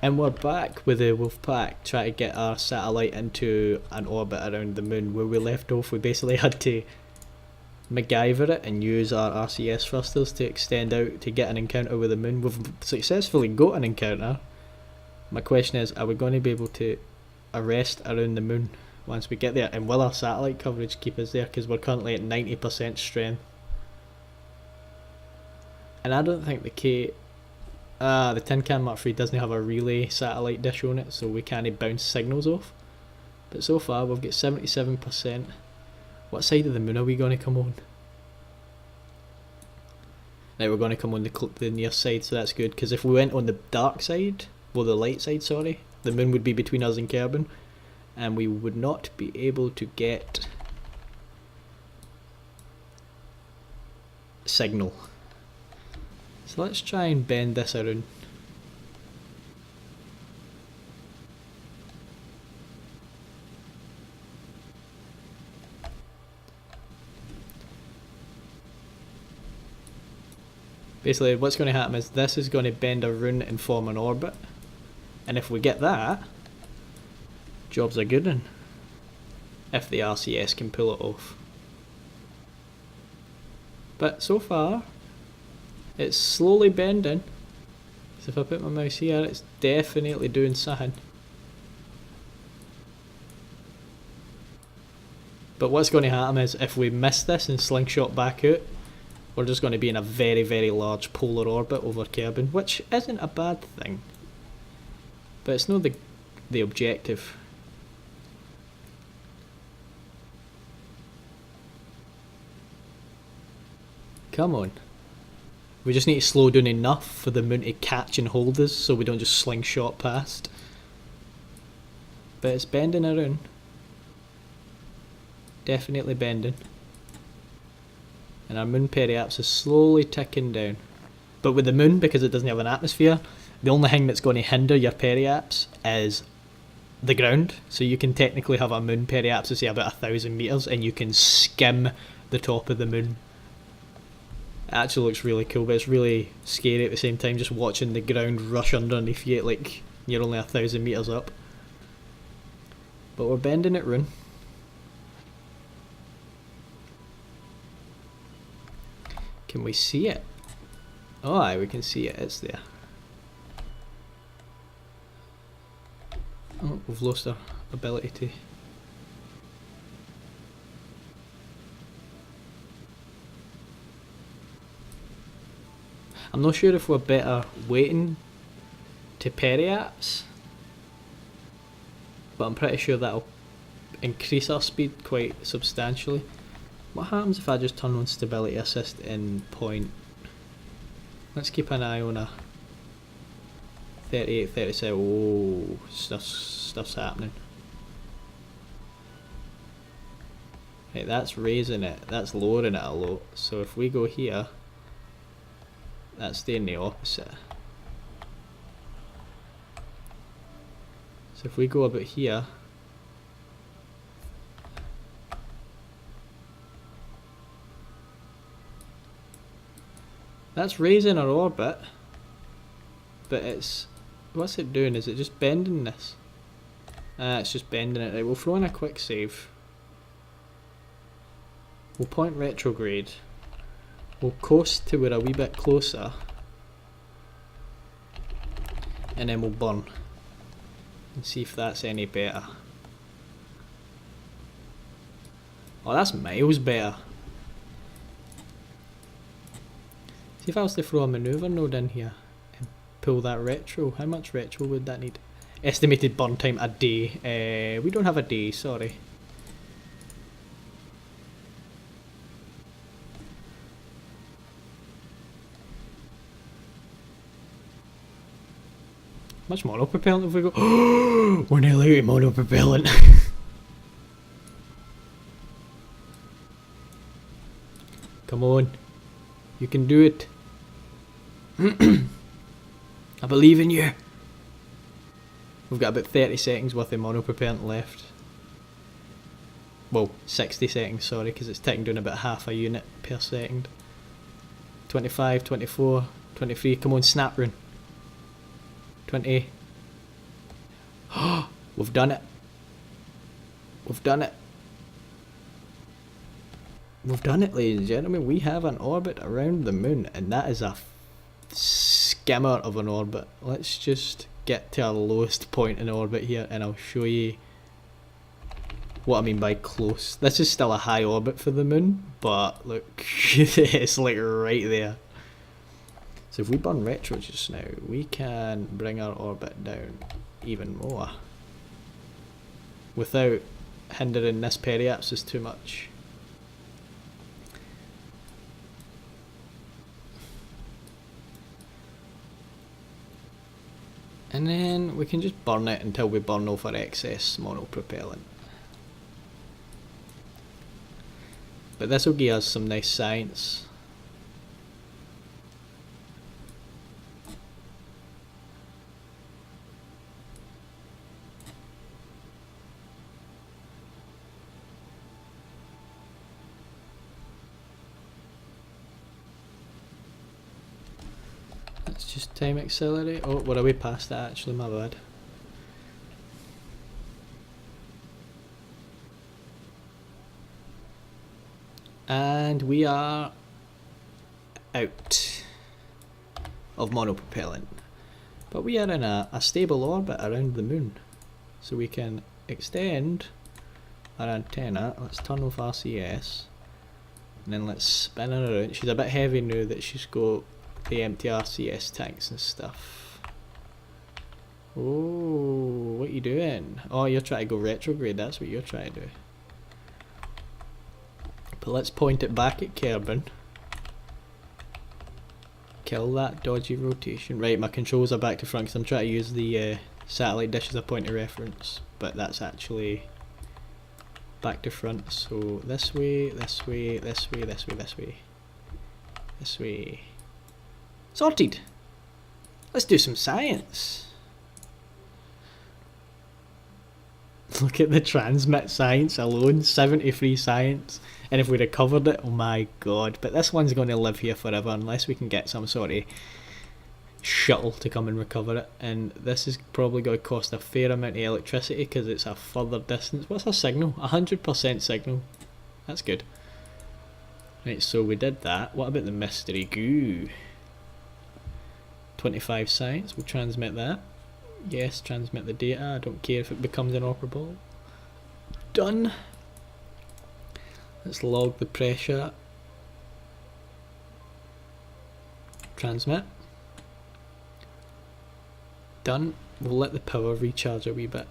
And we're back with the Wolfpack, trying to get our satellite into an orbit around the moon. Where we left off, we basically had to MacGyver it and use our RCS thrusters to extend out to get an encounter with the moon. We've successfully got an encounter. My question is, are we going to be able to arrest around the moon once we get there? And will our satellite coverage keep us there? Because we're currently at 90% strength. And I don't think the Tin Can Mark III doesn't have a relay satellite dish on it, so we can't bounce signals off. But so far we've got 77%. What side of the moon are we going to come on? Now we're going to come on the near side, so that's good, because if we went on the dark side, well, the light side, sorry, the moon would be between us and Kerbin, and we would not be able to get signal. So let's try and bend this around. Basically what's going to happen is this is going to bend around and form an orbit, and if we get that, jobs are good one. If the RCS can pull it off. But so far it's slowly bending, so if I put my mouse here, it's definitely doing something. But what's going to happen is if we miss this and slingshot back out, we're just going to be in a very, very large polar orbit over Kerbin, which isn't a bad thing. But it's not the objective. Come on. We just need to slow down enough for the moon to catch and hold us so we don't just slingshot past. But it's bending around. Definitely bending. And our moon periaps is slowly ticking down. But with the moon, because it doesn't have an atmosphere, the only thing that's going to hinder your periaps is the ground. So you can technically have a moon periaps of say about 1,000 meters and you can skim the top of the moon. It actually looks really cool, but it's really scary at the same time, just watching the ground rush underneath you like you're only 1,000 meters up. But we're bending it round. Can we see it? Oh aye, we can see it, it's there. Oh, we've lost our ability to... I'm not sure if we're better waiting to periaps, but I'm pretty sure that'll increase our speed quite substantially. What happens if I just turn on stability assist in point? Let's keep an eye on a 38, 37. Oh, stuff's happening. Right, that's raising it, that's lowering it a lot. So if we go here, that's doing the opposite. So if we go about here, that's raising our orbit, but it's, what's it doing? Is it just bending this? It's just bending it. Right, we'll throw in a quick save. We'll point retrograde. We'll coast to we're a wee bit closer, and then we'll burn and see if that's any better. Oh, that's miles better. See if I was to throw a manoeuvre node in here and pull that retro, how much retro would that need? Estimated burn time a day. We don't have a day, sorry. Much monopropellant have we got? We're nearly out of monopropellant. Come on. You can do it. I believe in you. We've got about 30 seconds worth of monopropellant left. Well, 60 seconds, sorry, because it's ticking down about half a unit per second. 25, 24, 23, come on, snap rune. 20, We've done it. We've done it. We've done it, ladies and gentlemen. We have an orbit around the moon, and that is a skimmer of an orbit. Let's just get to our lowest point in orbit here, and I'll show you what I mean by close. This is still a high orbit for the moon, but look, it's like right there. So if we burn retro just now, we can bring our orbit down even more without hindering this periapsis too much. And then we can just burn it until we burn off our excess monopropellant. But this will give us some nice science. Let's just time accelerate. Oh, we're way past that actually, my bad. And we are out of monopropellant. But we are in a stable orbit around the moon. So we can extend our antenna. Let's turn off RCS. And then let's spin her around. She's a bit heavy now that she's got the empty RCS tanks and stuff. Oh, what are you doing? Oh, you're trying to go retrograde, that's what you're trying to do. But let's point it back at Kerbin. Kill that dodgy rotation. Right, my controls are back to front because I'm trying to use the satellite dish as a point of reference. But that's actually back to front. So this way, this way, this way, this way, this way. This way. Sorted! Let's do some science. Look at the transmit science alone, 73 science. And if we recovered it, oh my god. But this one's going to live here forever unless we can get some sort of shuttle to come and recover it. And this is probably going to cost a fair amount of electricity because it's a further distance. What's our signal? 100% signal. That's good. Right, so we did that. What about the mystery goo? 25 science, we'll transmit that. Yes, transmit the data. I don't care if it becomes inoperable. Done. Let's log the pressure. Transmit. Done. We'll let the power recharge a wee bit.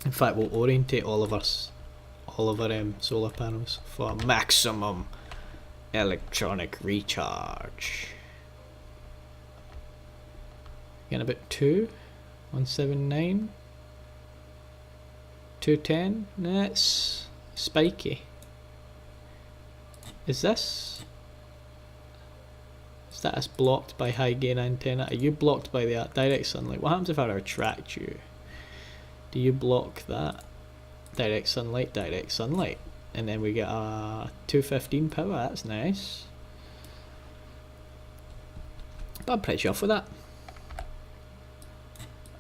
In fact, we'll orientate all of our solar panels for maximum electronic recharge. Again, about 179, 210. That's spiky. Is this status blocked by high gain antenna? Are you blocked by the direct sunlight? What happens if I retract you? Do you block that? Direct sunlight, and then we get a 215 power. That's nice. But I'm pretty sure for that.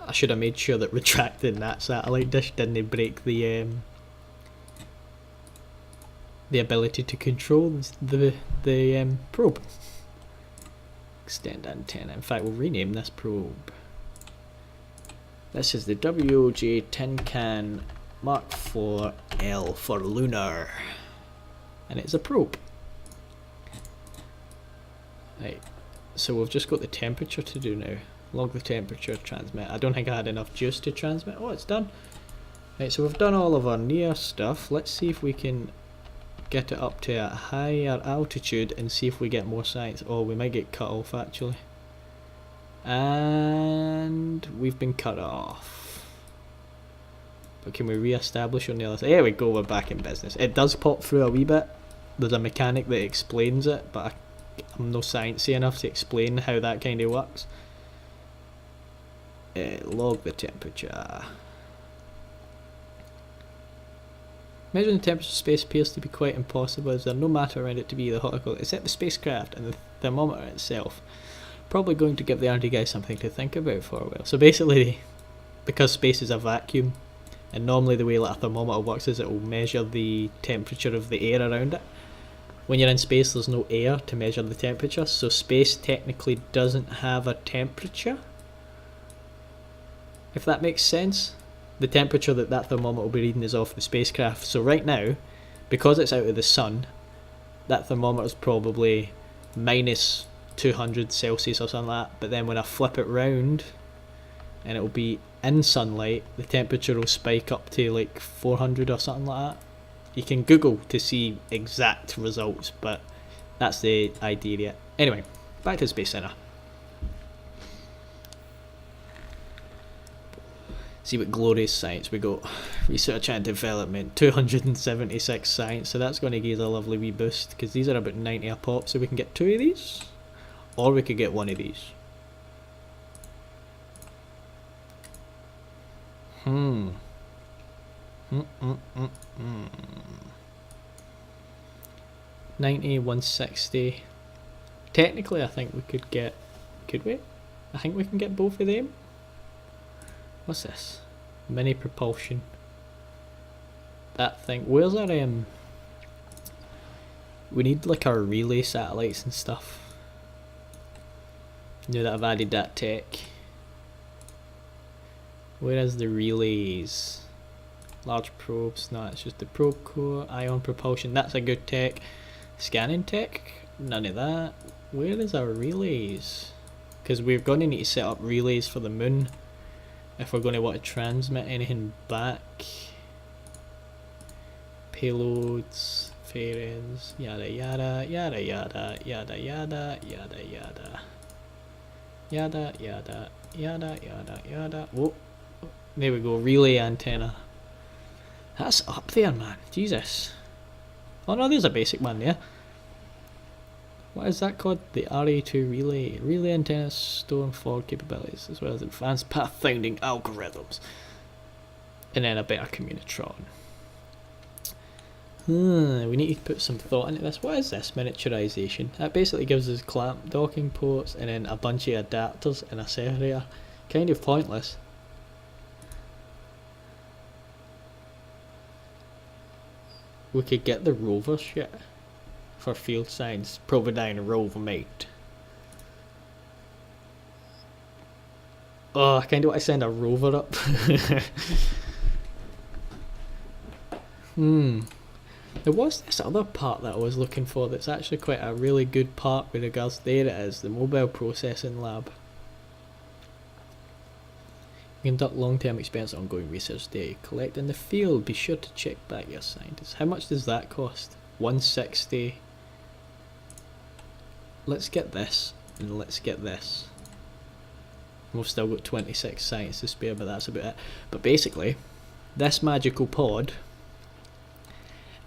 I should have made sure that retracting that satellite dish didn't break the ability to control the probe. Extend antenna. In fact, we'll rename this probe. This is the WOJ Tin Can Mark IV L for lunar, and it's a probe. Right, so we've just got the temperature to do now. Log the temperature, transmit. I don't think I had enough juice to transmit. Oh, it's done. Right, so we've done all of our near stuff. Let's see if we can get it up to a higher altitude and see if we get more science. Oh, we might get cut off actually. And we've been cut off. But can we re-establish on the other side? There we go, we're back in business. It does pop through a wee bit. There's a mechanic that explains it, but I'm no sciencey enough to explain how that kind of works. Log the temperature. Measuring the temperature of space appears to be quite impossible as there are no matter around it to be either hot or cold except the spacecraft and the thermometer itself. Probably going to give the R&D guys something to think about for a while. So basically because space is a vacuum, and normally the way like a thermometer works is it will measure the temperature of the air around it. When you're in space, there's no air to measure the temperature, so space technically doesn't have a temperature, if that makes sense. The temperature that thermometer will be reading is off the spacecraft. So right now, because it's out of the sun, that thermometer is probably minus 200 Celsius or something like that. But then when I flip it round, and it will be in sunlight, the temperature will spike up to like 400 or something like that. You can Google to see exact results, but that's the idea. Anyway, back to the Space Center. See what glorious science we got. Research and development, 276 science, so that's going to give us a lovely wee boost, because these are about 90 a pop, so we can get 2 of these, or we could get 1 of these. 90, 160. Technically, I think we could get... Could we? I think we can get both of them. What's this? Mini propulsion. That thing. Where's our... We need like our relay satellites and stuff. Now that I've added that tech. Where is the relays? Large probes. No, it's just the probe core. Ion propulsion. That's a good tech. Scanning tech. None of that. Where is our relays? Because we're going to need to set up relays for the moon if we're going to want to transmit anything back. Payloads, fairings, yada yada, yada yada, yada yada, yada yada, yada yada, yada yada yada. Whoa, there we go. Relay antenna. That's up there, man. Jesus. Oh no, there's a basic one there. What is that called? The RA2 relay. Relay antennas store forward capabilities as well as advanced pathfinding algorithms. And then a better communitron. We need to put some thought into this. What is this? Miniaturization. That basically gives us clamp docking ports and then a bunch of adapters in a separator. Kind of pointless. We could get the rover shit for field science. Providine rover mate. Oh, I kind of want to send a rover up. There was this other part that I was looking for that's actually quite a really good part with regards to, there it is, the mobile processing lab. Conduct long-term expense ongoing research data. Collect in the field. Be sure to check back your scientists. How much does that cost? 160. Let's get this, and let's get this. We've still got 26 science to spare, but that's about it. But basically, this magical pod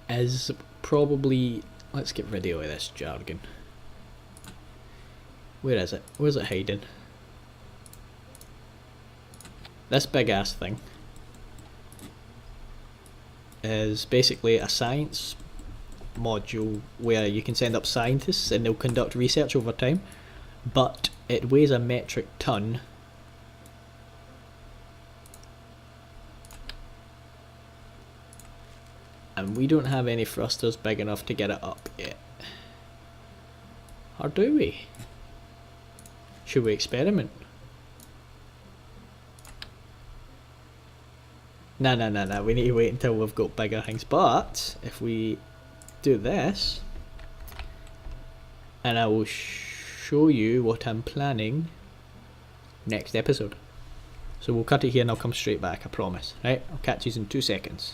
is probably... Let's get video of this jargon. Where is it? Where's it hiding? This big ass thing is basically a science module where you can send up scientists and they'll conduct research over time, but it weighs a metric ton. And we don't have any thrusters big enough to get it up yet. Or do we? Should we experiment? No, we need to wait until we've got bigger things. But if we do this, and I will show you what I'm planning next episode. So we'll cut it here and I'll come straight back, I promise. Right, I'll catch you in 2 seconds.